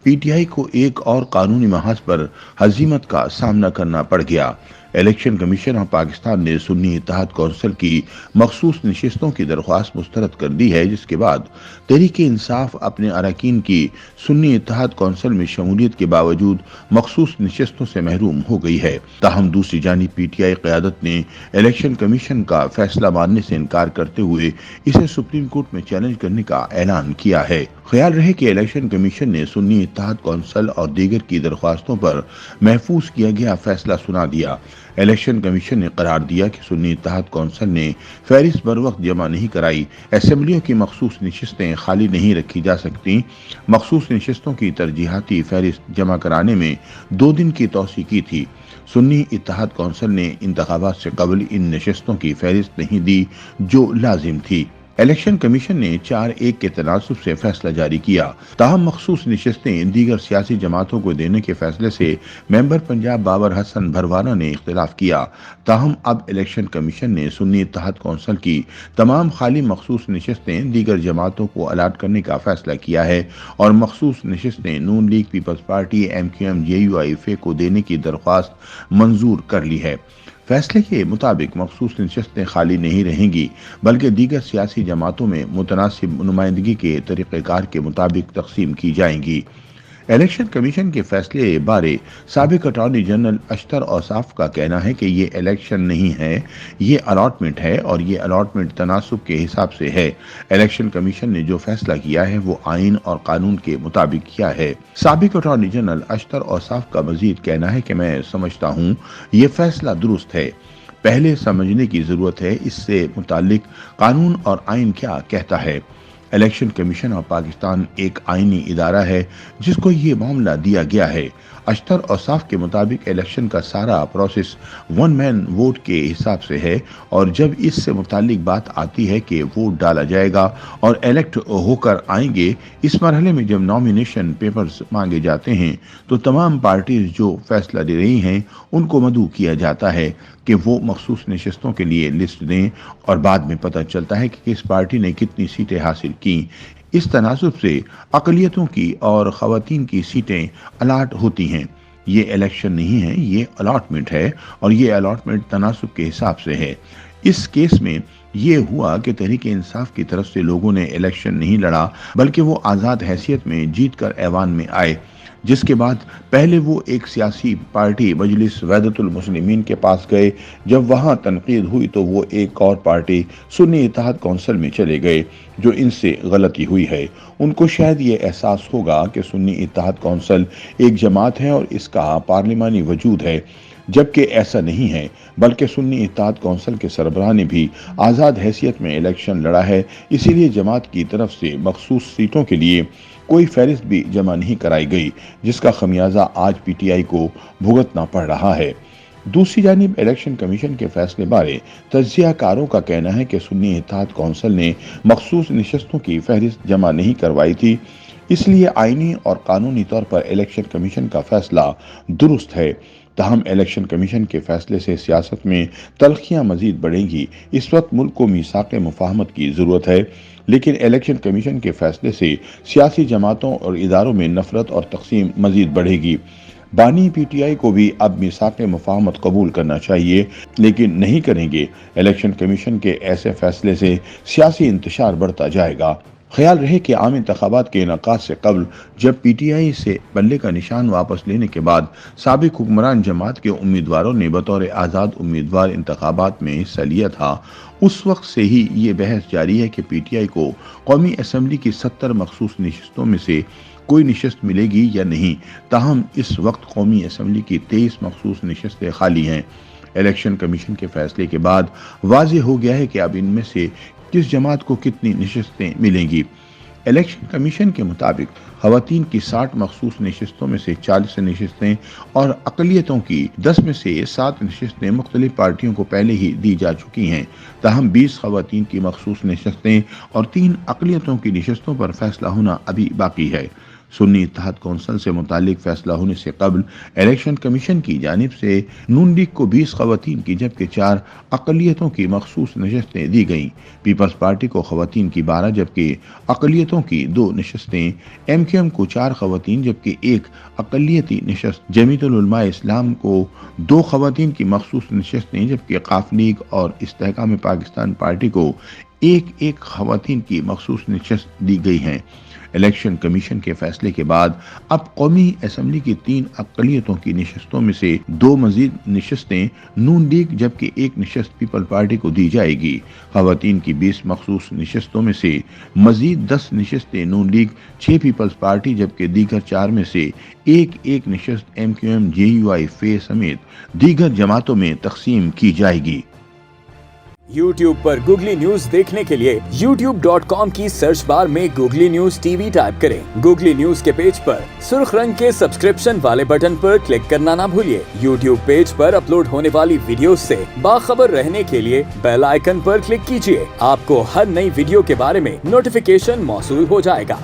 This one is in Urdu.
پی ٹی آئی کو ایک اور قانونی محاذ پر ہزیمت کا سامنا کرنا پڑ گیا۔ الیکشن کمیشن آف پاکستان نے سنی اتحاد کونسل کی مخصوص نشستوں کی درخواست مسترد کر دی ہے، جس کے بعد تحریک انصاف اپنے اراکین کی سنی اتحاد کونسل میں شمولیت کے باوجود مخصوص نشستوں سے محروم ہو گئی ہے۔ تاہم دوسری جانب پی ٹی آئی قیادت نے الیکشن کمیشن کا فیصلہ ماننے سے انکار کرتے ہوئے اسے سپریم کورٹ میں چیلنج کرنے کا اعلان کیا ہے۔ خیال رہے کہ الیکشن کمیشن نے سنی اتحاد کونسل اور دیگر کی درخواستوں پر محفوظ کیا گیا فیصلہ سنا دیا۔ الیکشن کمیشن نے قرار دیا کہ سنی اتحاد کونسل نے فہرست بروقت جمع نہیں کرائی، اسمبلیوں کی مخصوص نشستیں خالی نہیں رکھی جا سکتی۔ مخصوص نشستوں کی ترجیحاتی فہرست جمع کرانے میں 2 دن کی توسیع کی تھی۔ سنی اتحاد کونسل نے انتخابات سے قبل ان نشستوں کی فہرست نہیں دی جو لازم تھی۔ الیکشن کمیشن نے 4-1 کے تناسب سے فیصلہ جاری کیا۔ تاہم مخصوص نشستیں دیگر سیاسی جماعتوں کو دینے کے فیصلے سے ممبر پنجاب بابر حسن بھروانا نے اختلاف کیا۔ تاہم اب الیکشن کمیشن نے سنی اتحاد کونسل کی تمام خالی مخصوص نشستیں دیگر جماعتوں کو الاٹ کرنے کا فیصلہ کیا ہے اور مخصوص نشستیں نون لیگ پیپلز پارٹی، MQM، JUIFA کو دینے کی درخواست منظور کر لی ہے۔ فیصلے کے مطابق مخصوص نشستیں خالی نہیں رہیں گی، بلکہ دیگر سیاسی جماعتوں میں متناسب نمائندگی کے طریقہ کار کے مطابق تقسیم کی جائیں گی۔ الیکشن کمیشن کے فیصلے بارے سابق اٹارنی جنرل اشتر اوصاف کا کہنا ہے کہ یہ الیکشن نہیں ہے، یہ الاٹمنٹ ہے اور یہ الاٹمنٹ تناسب کے حساب سے ہے۔ الیکشن کمیشن نے جو فیصلہ کیا ہے وہ آئین اور قانون کے مطابق کیا ہے۔ سابق اٹارنی جنرل اشتر اوصاف کا مزید کہنا ہے کہ میں سمجھتا ہوں یہ فیصلہ درست ہے۔ پہلے سمجھنے کی ضرورت ہے اس سے متعلق قانون اور آئین کیا کہتا ہے۔ الیکشن کمیشن آف پاکستان ایک آئینی ادارہ ہے جس کو یہ معاملہ دیا گیا ہے۔ اشتر اوصاف کے مطابق الیکشن کا سارا پروسیس 1 مین ووٹ کے حساب سے ہے اور جب اس سے متعلق بات آتی ہے کہ ووٹ ڈالا جائے گا اور الیکٹ ہو کر آئیں گے، اس مرحلے میں جب نامینیشن پیپرز مانگے جاتے ہیں تو تمام پارٹیز جو فیصلہ لے رہی ہیں ان کو مدعو کیا جاتا ہے کہ وہ مخصوص نشستوں کے لیے لسٹ دیں اور بعد میں پتہ چلتا ہے کہ کس پارٹی نے کتنی سیٹیں حاصل کی۔ اس تناسب سے اقلیتوں کی اور خواتین کی سیٹیں الاٹ ہوتی ہیں۔ یہ الیکشن نہیں ہے، یہ الاٹمنٹ ہے اور یہ الاٹمنٹ تناسب کے حساب سے ہے۔ اس کیس میں یہ ہوا کہ تحریک انصاف کی طرف سے لوگوں نے الیکشن نہیں لڑا بلکہ وہ آزاد حیثیت میں جیت کر ایوان میں آئے، جس کے بعد پہلے وہ ایک سیاسی پارٹی مجلس وحدت المسلمین کے پاس گئے۔ جب وہاں تنقید ہوئی تو وہ ایک اور پارٹی سنی اتحاد کونسل میں چلے گئے جو ان سے غلطی ہوئی ہے۔ ان کو شاید یہ احساس ہوگا کہ سنی اتحاد کونسل ایک جماعت ہے اور اس کا پارلیمانی وجود ہے، جبکہ ایسا نہیں ہے، بلکہ سنی اتحاد کونسل کے سربراہ نے بھی آزاد حیثیت میں الیکشن لڑا ہے۔ اسی لیے جماعت کی طرف سے مخصوص سیٹوں کے لیے کوئی فہرست بھی جمع نہیں کرائی گئی، جس کا خمیازہ آج پی ٹی آئی کو بھگتنا پڑ رہا ہے۔ دوسری جانب الیکشن کمیشن کے فیصلے بارے تجزیہ کاروں کا کہنا ہے کہ سنی اتحاد کونسل نے مخصوص نشستوں کی فہرست جمع نہیں کروائی تھی، اس لیے آئینی اور قانونی طور پر الیکشن کمیشن کا فیصلہ درست ہے۔ تاہم الیکشن کمیشن کے فیصلے سے سیاست میں تلخیاں مزید بڑھیں گی۔ اس وقت ملک کو میثاق مفاہمت کی ضرورت ہے، لیکن الیکشن کمیشن کے فیصلے سے سیاسی جماعتوں اور اداروں میں نفرت اور تقسیم مزید بڑھے گی۔ بانی پی ٹی آئی کو بھی اب میثاق مفاہمت قبول کرنا چاہیے، لیکن نہیں کریں گے۔ الیکشن کمیشن کے ایسے فیصلے سے سیاسی انتشار بڑھتا جائے گا۔ خیال رہے کہ عام انتخابات کے انعقاد سے قبل جب پی ٹی آئی سے بلے کا نشان واپس لینے کے بعد سابق حکمران جماعت کے امیدواروں نے بطور آزاد امیدوار انتخابات میں حصہ لیا تھا، اس وقت سے ہی یہ بحث جاری ہے کہ پی ٹی آئی کو قومی اسمبلی کی 70 مخصوص نشستوں میں سے کوئی نشست ملے گی یا نہیں۔ تاہم اس وقت قومی اسمبلی کی 23 مخصوص نشستیں خالی ہیں۔ الیکشن کمیشن کے فیصلے کے بعد واضح ہو گیا ہے کہ اب ان میں سے کس جماعت کو کتنی نشستیں ملیں گی۔ الیکشن کمیشن کے مطابق خواتین کی 60 مخصوص نشستوں میں سے 40 نشستیں اور اقلیتوں کی 10 میں سے 7 نشستیں مختلف پارٹیوں کو پہلے ہی دی جا چکی ہیں۔ تاہم 20 خواتین کی مخصوص نشستیں اور 3 اقلیتوں کی نشستوں پر فیصلہ ہونا ابھی باقی ہے۔ سنی اتحاد کونسل سے متعلق فیصلہ ہونے سے قبل الیکشن کمیشن کی جانب سے نون لیگ کو 20 خواتین کی جبکہ 4 اقلیتوں کی مخصوص نشستیں دی گئیں۔ پیپلز پارٹی کو خواتین کی 12 جبکہ اقلیتوں کی 2 نشستیں، ایم کیو ایم کو 4 خواتین جبکہ 1 اقلیتی نشست، جمیعت العلماء اسلام کو 2 خواتین کی مخصوص نشستیں جبکہ قاف لیگ اور استحکام پاکستان پارٹی کو 1 خواتین کی مخصوص نشست دی گئی ہیں۔ الیکشن کمیشن کے فیصلے کے بعد اب قومی اسمبلی کی 3 اقلیتوں کی نشستوں میں سے 2 مزید نشستیں نون لیگ جبکہ 1 نشست پیپل پارٹی کو دی جائے گی۔ خواتین کی 20 مخصوص نشستوں میں سے مزید 10 نشستیں نون لیگ، 6 پیپلز پارٹی جبکہ دیگر 4 میں سے 1 نشست M Q M, J U I, فے سمیت دیگر جماعتوں میں تقسیم کی جائے گی۔ YouTube پر گوگلی نیوز دیکھنے کے لیے youtube.com کی سرچ بار میں googly news T V type کریں۔ گوگلی نیوز کے پیج پر سرخ رنگ کے سبسکرپشن والے بٹن پر کلک کرنا نہ بھولیے۔ YouTube پیج پر اپلوڈ ہونے والی ویڈیوز سے باخبر رہنے کے لیے بیل آئیکن پر کلک کیجیے۔ آپ کو ہر نئی ویڈیو کے بارے میں نوٹیفیکیشن موصول ہو جائے گا۔